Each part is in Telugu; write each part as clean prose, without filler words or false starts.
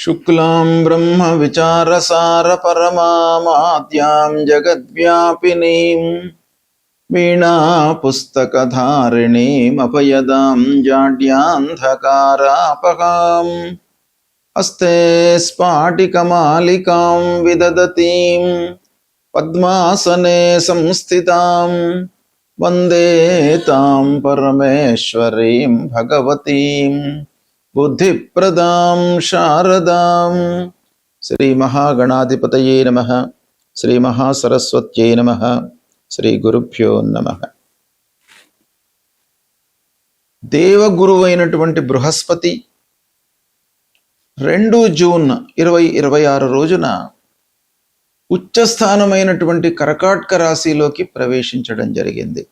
శుక్లాం బ్రహ్మ విచారసార పరమామాద్యాం జగద్వ్యాపినీం వీణా పుస్తకధారిణీం అపయదాం జాడ్యాంధకారాపహాం హస్తే స్ఫాటికమాలికాం విదదతీం పద్మాసనే సంస్థితాం వందే తాం పరమేశ్వరీం భగవతీం బుద్ధిప్రదాం శారదాం. శ్రీ మహాగణాధిపతయే నమః. శ్రీ మహాసరస్వత్యై నమః. శ్రీ గురుభ్యో నమః. దేవగురువైనటువంటి బృహస్పతి 2 జూన్ 2026 రోజున ఉచ్చస్థానమైనటువంటి కర్కాటక రాశిలోకి ప్రవేశించడం జరిగింది.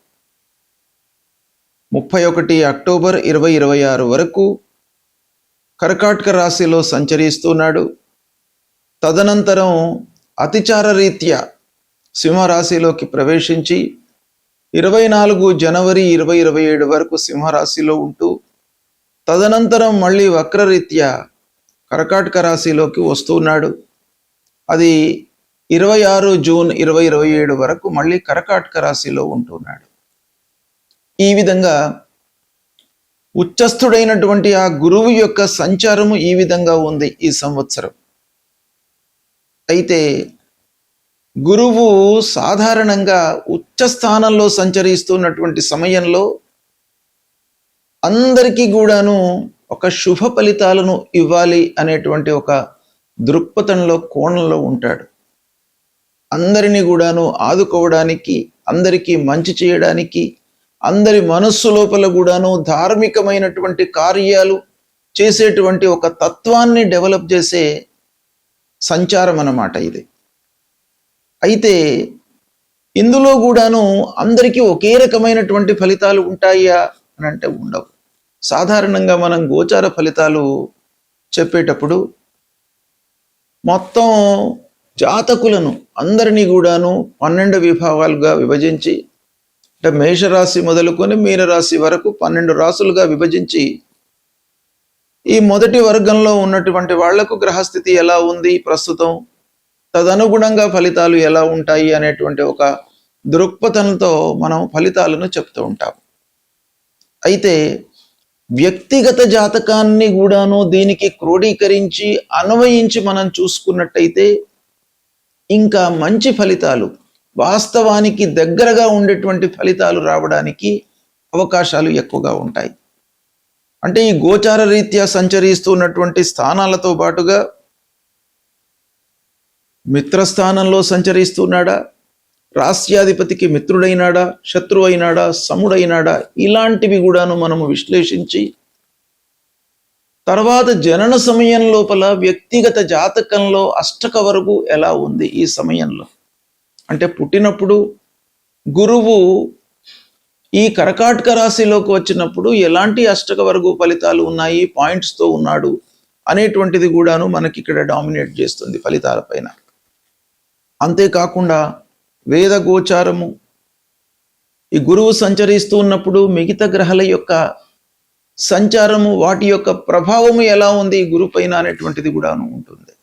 31 అక్టోబర్ 2026 వరకు కర్కాటక రాశిలో సంచరిస్తున్నాడు. తదనంతరం అతిచార రీత్యా సింహరాశిలోకి ప్రవేశించి 24 జనవరి 2027 వరకు సింహరాశిలో ఉంటూ తదనంతరం మళ్ళీ వక్రరీత్యా కర్కాటక రాశిలోకి వస్తున్నాడు. అది 26 జూన్ 2027 వరకు మళ్ళీ కర్కాటక రాశిలో ఉంటున్నాడు. ఈ విధంగా ఉచ్చస్థుడైనటువంటి ఆ గురువు యొక్క సంచారము ఈ విధంగా ఉంది ఈ సంవత్సరం. అయితే గురువు సాధారణంగా ఉచ్చస్థానంలో సంచరిస్తున్నటువంటి సమయంలో అందరికీ కూడాను ఒక శుభ ఫలితాలను ఇవ్వాలి అనేటువంటి ఒక దృక్పథంలో కోణంలో ఉంటాడు. అందరినీ కూడాను ఆదుకోవడానికి, అందరికీ మంచి చేయడానికి, అందరి మనస్సు లోపల కూడాను ధార్మికమైనటువంటి కార్యాలు చేసేటువంటి ఒక తత్వాన్ని డెవలప్ చేసే సంచారం అన్నమాట ఇది. అయితే ఇందులో కూడాను అందరికీ ఒకే రకమైనటువంటి ఫలితాలు ఉంటాయా అని అంటే ఉండవు. సాధారణంగా మనం గోచార ఫలితాలు చెప్పేటప్పుడు మొత్తం జాతకులను అందరినీ కూడాను 12 విభాగాలుగా విభజించి, అంటే మేషరాశి మొదలుకొని మీనరాశి వరకు 12 రాసులుగా విభజించి ఈ మొదటి వర్గంలో ఉన్నటువంటి వాళ్లకు గ్రహస్థితి ఎలా ఉంది ప్రస్తుతం, తదనుగుణంగా ఫలితాలు ఎలా ఉంటాయి అనేటువంటి ఒక దృక్పథంతో మనం ఫలితాలను చెప్తూ ఉంటాం. అయితే వ్యక్తిగత జాతకాన్ని కూడాను దీనికి క్రోడీకరించి అన్వయించి మనం చూసుకున్నట్టయితే ఇంకా మంచి ఫలితాలు, వాస్తవానికి దగ్గరగా ఉండేటువంటి ఫలితాలు రావడానికి అవకాశాలు ఎక్కువగా ఉంటాయి. అంటే ఈ గోచార రీత్యా సంచరిస్తున్నటువంటి స్థానాలతో పాటుగా మిత్రస్థానంలో సంచరిస్తున్నాడా, రాస్యాధిపతికి మిత్రుడైనాడా, శత్రువు అయినాడా, సముడైనాడా, ఇలాంటివి కూడాను మనము విశ్లేషించి తర్వాత జనన సమయం లోపల వ్యక్తిగత జాతకంలో అష్టక వరకు ఎలా ఉంది ఈ సమయంలో, అంటే పుట్టినప్పుడు గురువు ఈ కర్కాటక రాశిలోకి వచ్చినప్పుడు ఎలాంటి అష్టక వర్గ ఫలితాలు ఉన్నాయి, పాయింట్స్తో ఉన్నాడు అనేటువంటిది కూడాను మనకి ఇక్కడ డామినేట్ చేస్తుంది ఫలితాల పైన. అంతేకాకుండా వేద గోచారము, ఈ గురువు సంచరిస్తూ ఉన్నప్పుడు మిగతా గ్రహాల యొక్క సంచారము, వాటి యొక్క ప్రభావము ఎలా ఉంది ఈ గురువు పైన అనేటువంటిది కూడాను ఉంటుంది.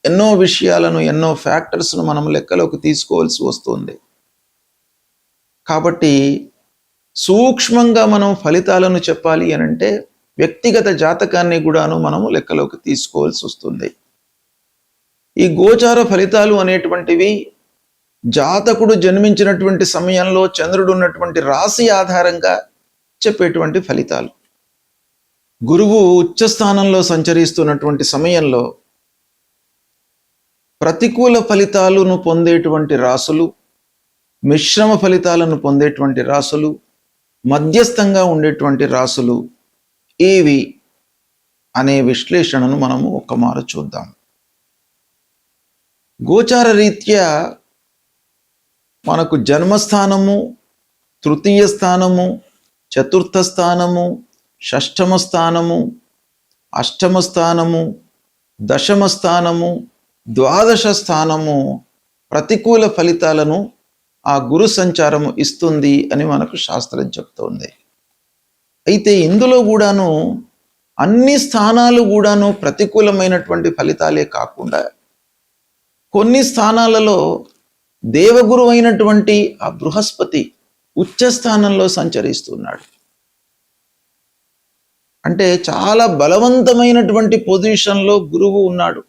ఎన్నో విషయాలను, ఎన్నో ఫ్యాక్టర్స్ను మనం లెక్కలోకి తీసుకోవాల్సి వస్తుంది. కాబట్టి సూక్ష్మంగా మనం ఫలితాలను చెప్పాలి అని అంటే వ్యక్తిగత జాతకాన్ని కూడాను మనము లెక్కలోకి తీసుకోవాల్సి వస్తుంది. ఈ గోచార ఫలితాలు అనేటువంటివి జాతకుడు జన్మించినటువంటి సమయంలో చంద్రుడు ఉన్నటువంటి రాశి ఆధారంగా చెప్పేటువంటి ఫలితాలు. గురువు ఉచ్చస్థానంలో సంచరిస్తున్నటువంటి సమయంలో ప్రతికూల ఫలితాలను పొందేటువంటి రాసులు, మిశ్రమ ఫలితాలను పొందేటువంటి రాసులు, మధ్యస్థంగా ఉండేటువంటి రాసులు ఏవి అనే విశ్లేషణను మనము ఒక్కమారు చూద్దాం. గోచార రీత్యా మనకు జన్మస్థానము, తృతీయ స్థానము, చతుర్థ స్థానము, షష్ఠమ స్థానము, అష్టమ స్థానము, దశమ స్థానము, ద్వాదశ స్థానము ప్రతికూల ఫలితాలను ఆ గురు సంచారము ఇస్తుంది అని మనకు శాస్త్రం చెప్తోంది. అయితే ఇందులో కూడాను అన్ని స్థానాలు కూడాను ప్రతికూలమైనటువంటి ఫలితాలే కాకుండా కొన్ని స్థానాలలో దేవగురు అయినటువంటి ఆ బృహస్పతి ఉచ్చ స్థానంలో సంచరిస్తున్నాడు. అంటే చాలా బలవంతమైనటువంటి పొజిషన్లో గురువు ఉన్నాడు.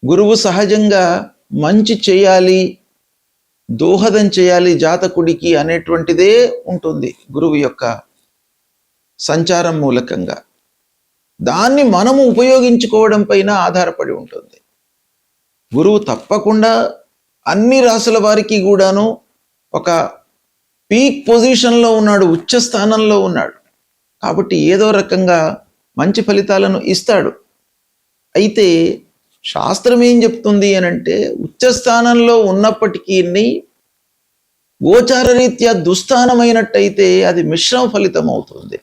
గురువు సహజంగా మంచి చేయాలి, దోహదం చేయాలి జాతకుడికి అనేటువంటిదే ఉంటుంది గురువు యొక్క సంచారం మూలకంగా. దాన్ని మనము ఉపయోగించుకోవడం పైన ఆధారపడి ఉంటుంది. గురువు తప్పకుండా అన్ని రాసుల వారికి కూడాను ఒక పీక్ పొజిషన్లో ఉన్నాడు, ఉచ్చ స్థానంలో ఉన్నాడు. కాబట్టి ఏదో రకంగా మంచి ఫలితాలను ఇస్తాడు. అయితే శాస్త్రం ఏం చెప్తుంది అనంటే, ఉచ్చ స్థానంలో ఉన్నప్పటికీ గోచార రీత్యా దుస్థానమైనట్టయితే అది మిశ్రమ ఫలితం అవుతుంది.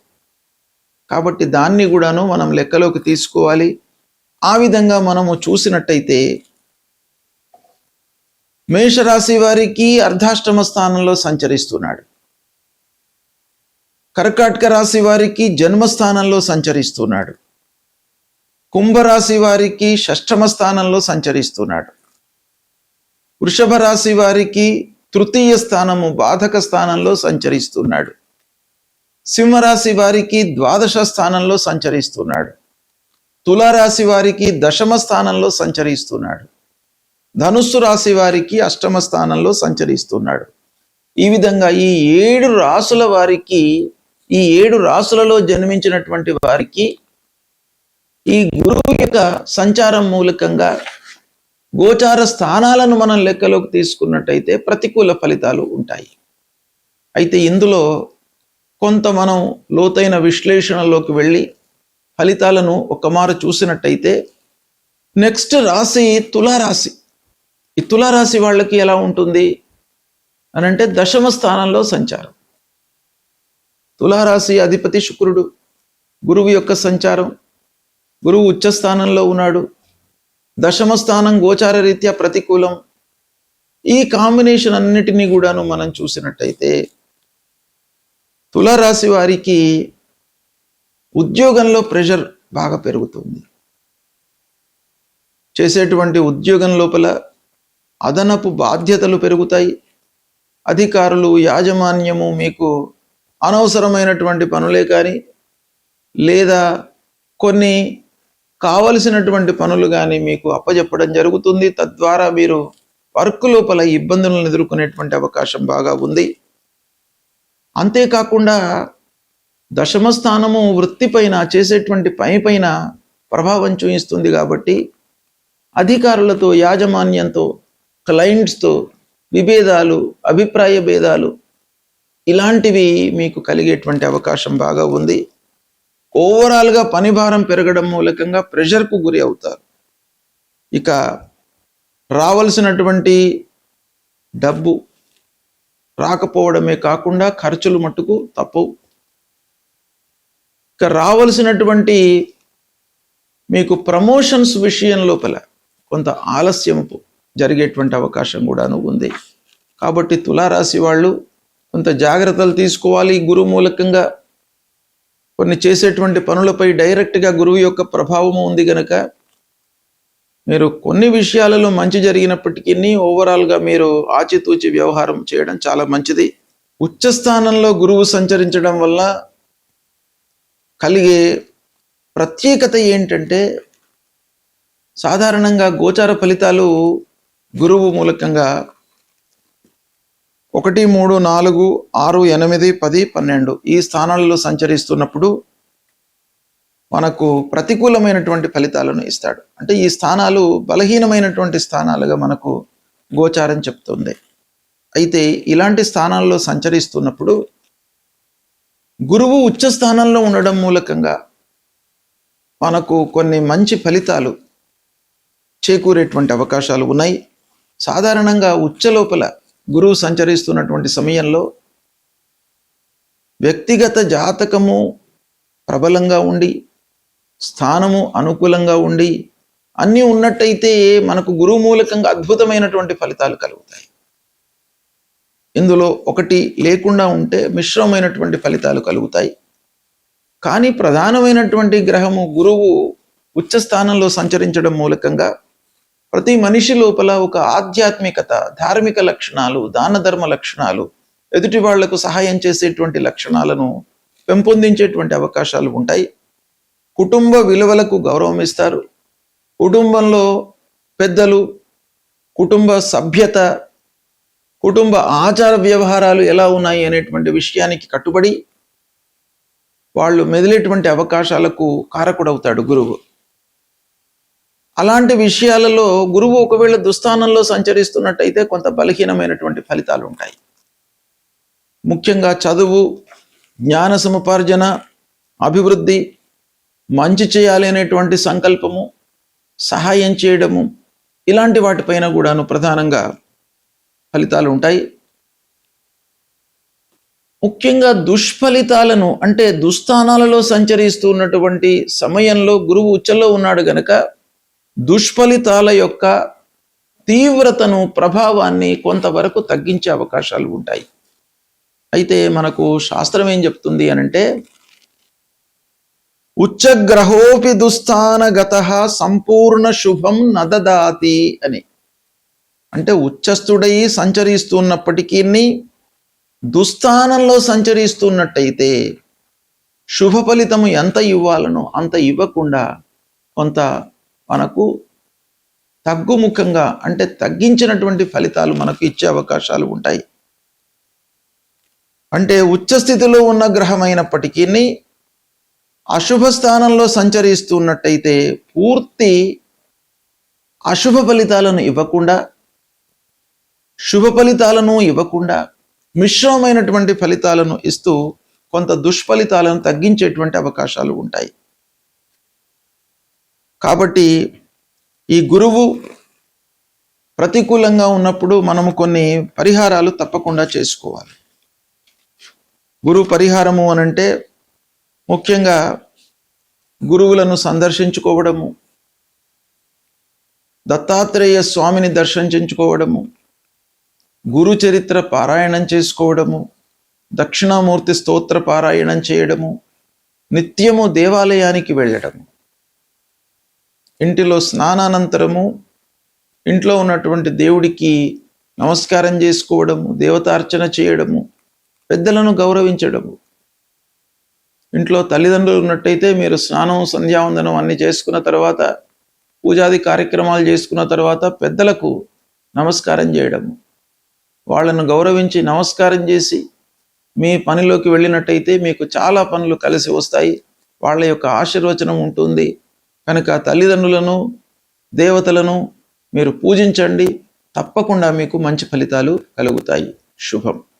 కాబట్టి దాన్ని కూడాను మనం లెక్కలోకి తీసుకోవాలి. ఆ విధంగా మనము చూసినట్టయితే మేషరాశి వారికి అర్ధాష్టమ స్థానంలో సంచరిస్తున్నాడు. కర్కాటక రాశి వారికి జన్మస్థానంలో సంచరిస్తున్నాడు. కుంభరాశి వారికి షష్ఠమ స్థానంలో సంచరిస్తున్నాడు. వృషభ రాశి వారికి తృతీయ స్థానము బాధక స్థానంలో సంచరిస్తున్నాడు. సింహరాశి వారికి ద్వాదశ స్థానంలో సంచరిస్తున్నాడు. తులారాశి వారికి దశమ స్థానంలో సంచరిస్తున్నాడు. ధనుస్సు రాశి వారికి అష్టమ స్థానంలో సంచరిస్తున్నాడు. ఈ విధంగా ఈ 7 రాసుల వారికి, ఈ 7 రాసులలో జన్మించినటువంటి వారికి ఈ గురువు యొక్క సంచారం మూలకంగా గోచార స్థానాలను మనం లెక్కలోకి తీసుకున్నట్టయితే ప్రతికూల ఫలితాలు ఉంటాయి. అయితే ఇందులో కొంత మనం లోతైన విశ్లేషణలోకి వెళ్ళి ఫలితాలను ఒకమారు చూసినట్టయితే, నెక్స్ట్ రాశి తులారాశి. ఈ తులారాశి వాళ్ళకి ఎలా ఉంటుంది అనంటే దశమ స్థానంలో సంచారం. తులారాశి అధిపతి శుక్రుడు, గురువు యొక్క సంచారం. గురువు ఉచ్చ స్థానంలో ఉన్నాడు. దశమ స్థానం గోచార రీత్యా ప్రతికూలం. ఈ కాంబినేషన్ అన్నిటినీ కూడాను మనం చూసినట్టయితే తులారాశి వారికి ఉద్యోగంలో ప్రెషర్ బాగా పెరుగుతుంది. చేసేటువంటి ఉద్యోగం లోపల అదనపు బాధ్యతలు పెరుగుతాయి. అధికారులు, యాజమాన్యము మీకు అనవసరమైనటువంటి పనులే కానీ లేదా కొన్ని కావలసినటువంటి పనులు కానీ మీకు అప్పజెప్పడం జరుగుతుంది. తద్వారా మీరు వర్క్ లోపల ఇబ్బందులను ఎదుర్కొనేటువంటి అవకాశం బాగా ఉంది. అంతేకాకుండా దశమ స్థానము వృత్తిపైన, చేసేటువంటి పని పైన ప్రభావం చూపిస్తుంది. కాబట్టి అధికారులతో, యాజమాన్యంతో, క్లయింట్స్తో విభేదాలు, అభిప్రాయ భేదాలు ఇలాంటివి మీకు కలిగేటువంటి అవకాశం బాగా ఉంది. ఓవరాల్గా పని భారం పెరగడం మూలకంగా ప్రెషర్కు గురి అవుతారు. ఇక రావాల్సినటువంటి డబ్బు రాకపోవడమే కాకుండా ఖర్చులు మట్టుకు తప్పవు. ఇక రావాల్సినటువంటి మీకు ప్రమోషన్స్ విషయం లోపల కొంత ఆలస్యము జరిగేటువంటి అవకాశం కూడాను ఉంది. కాబట్టి తులారాశి వాళ్ళు కొంత జాగ్రత్తలు తీసుకోవాలి. గురువు మూలకంగా కొన్ని చేసేటువంటి పనులపై డైరెక్ట్గా గురువు యొక్క ప్రభావము ఉంది కనుక మీరు కొన్ని విషయాలలో మంచి జరిగినప్పటికీ ఓవరాల్గా మీరు ఆచితూచి వ్యవహారం చేయడం చాలా మంచిది. ఉచ్చస్థానంలో గురువు సంచరించడం వల్ల కలిగే ప్రత్యేకత ఏంటంటే, సాధారణంగా గోచార ఫలితాలు గురువు మూలకంగా 1, 3, 4, 6, 8, 10, 12 ఈ స్థానాలలో సంచరిస్తున్నప్పుడు మనకు ప్రతికూలమైనటువంటి ఫలితాలను ఇస్తాడు. అంటే ఈ స్థానాలు బలహీనమైనటువంటి స్థానాలుగా మనకు గోచారం చెప్తుంది. అయితే ఇలాంటి స్థానాల్లో సంచరిస్తున్నప్పుడు గురువు ఉచ్చ స్థానంలో ఉండడం మూలకంగా మనకు కొన్ని మంచి ఫలితాలు చేకూరేటువంటి అవకాశాలు ఉన్నాయి. సాధారణంగా ఉచ్చ లోపల గురువు సంచరిస్తున్నటువంటి సమయంలో వ్యక్తిగత జాతకము ప్రబలంగా ఉండి, స్థానము అనుకూలంగా ఉండి అన్నీ ఉన్నట్టయితే మనకు గురువు మూలకంగా అద్భుతమైనటువంటి ఫలితాలు కలుగుతాయి. ఇందులో ఒకటి లేకుండా ఉంటే మిశ్రమైనటువంటి ఫలితాలు కలుగుతాయి. కానీ ప్రధానమైనటువంటి గ్రహము గురువు ఉచ్చ స్థానంలో సంచరించడం మూలకంగా ప్రతి మనిషి లోపల ఒక ఆధ్యాత్మికత, ధార్మిక లక్షణాలు, దాన ధర్మ లక్షణాలు, ఎదుటి వాళ్లకు సహాయం చేసేటువంటి లక్షణాలను పెంపొందించేటువంటి అవకాశాలు ఉంటాయి. కుటుంబ విలువలకు గౌరవం ఇస్తారు. కుటుంబంలో పెద్దలు, కుటుంబ సభ్యత, కుటుంబ ఆచార వ్యవహారాలు ఎలా ఉన్నాయి అనేటువంటి విషయానికి కట్టుబడి వాళ్ళు మెదిలేటువంటి అవకాశాలకు కారకుడవుతాడు గురువు. అలాంటి విషయాలలో గురువు ఒకవేళ దుస్థానంలో సంచరిస్తున్నట్టయితే కొంత బలహీనమైనటువంటి ఫలితాలు ఉంటాయి. ముఖ్యంగా చదువు, జ్ఞాన సముపార్జన, అభివృద్ధి, మంచి చేయాలి అనేటువంటి సంకల్పము, సహాయం చేయడము, ఇలాంటి వాటిపైన కూడాను ప్రధానంగా ఫలితాలు ఉంటాయి. ముఖ్యంగా దుష్ఫలితాలను, అంటే దుస్థానాలలో సంచరిస్తున్నటువంటి సమయంలో గురువు ఉచ్చలో ఉన్నాడు గనక దుష్ఫలితాల యొక్క తీవ్రతను, ప్రభావాన్ని కొంతవరకు తగ్గించే అవకాశాలు ఉంటాయి. అయితే మనకు శాస్త్రం ఏం చెప్తుంది అనంటే, ఉచ్చగ్రహోపి దుస్థానగతః సంపూర్ణ శుభం నదదాతి అని. అంటే ఉచ్చస్థుడై సంచరిస్తున్నప్పటికీ దుస్థానంలో సంచరిస్తున్నట్టయితే శుభ ఫలితము ఎంత ఇవ్వాలనో అంత ఇవ్వకుండా కొంత మనకు తగ్గుముఖంగా, అంటే తగ్గించినటువంటి ఫలితాలు మనకు ఇచ్చే అవకాశాలు ఉంటాయి. అంటే ఉచ్చస్థితిలో ఉన్న గ్రహమైనప్పటికీ అశుభ స్థానంలో సంచరిస్తున్నట్టయితే పూర్తి అశుభ ఫలితాలను ఇవ్వకుండా, శుభ ఫలితాలను ఇవ్వకుండా మిశ్రమమైనటువంటి ఫలితాలను ఇస్తూ కొంత దుష్ఫలితాలను తగ్గించేటువంటి అవకాశాలు ఉంటాయి. కాబట్టి ఈ గురువు ప్రతికూలంగా ఉన్నప్పుడు మనము కొన్ని పరిహారాలు తప్పకుండా చేసుకోవాలి. గురు పరిహారము అనంటే ముఖ్యంగా గురువులను సందర్శించుకోవడము, దత్తాత్రేయ స్వామిని దర్శించుకోవడము, గురు చరిత్ర పారాయణం చేసుకోవడము, దక్షిణామూర్తి స్తోత్ర పారాయణం చేయడము, నిత్యము దేవాలయానికి వెళ్ళడము, ఇంటిలో స్నానానంతరము ఇంట్లో ఉన్నటువంటి దేవుడికి నమస్కారం చేసుకోవడము, దేవతార్చన చేయడము, పెద్దలను గౌరవించడము. ఇంట్లో తల్లిదండ్రులు ఉన్నట్టయితే మీరు స్నానం, సంధ్యావందనం అన్ని చేసుకున్న తర్వాత, పూజాది కార్యక్రమాలు చేసుకున్న తర్వాత పెద్దలకు నమస్కారం చేయడము, వాళ్ళను గౌరవించి నమస్కారం చేసి మీ పనిలోకి వెళ్ళినట్టయితే మీకు చాలా పనులు కలిసి వస్తాయి. వాళ్ళ యొక్క ఆశీర్వచనం ఉంటుంది. కనుక తల్లిదండ్రులను, దేవతలను మీరు పూజించండి. తప్పకుండా మీకు మంచి ఫలితాలు కలుగుతాయి. శుభం.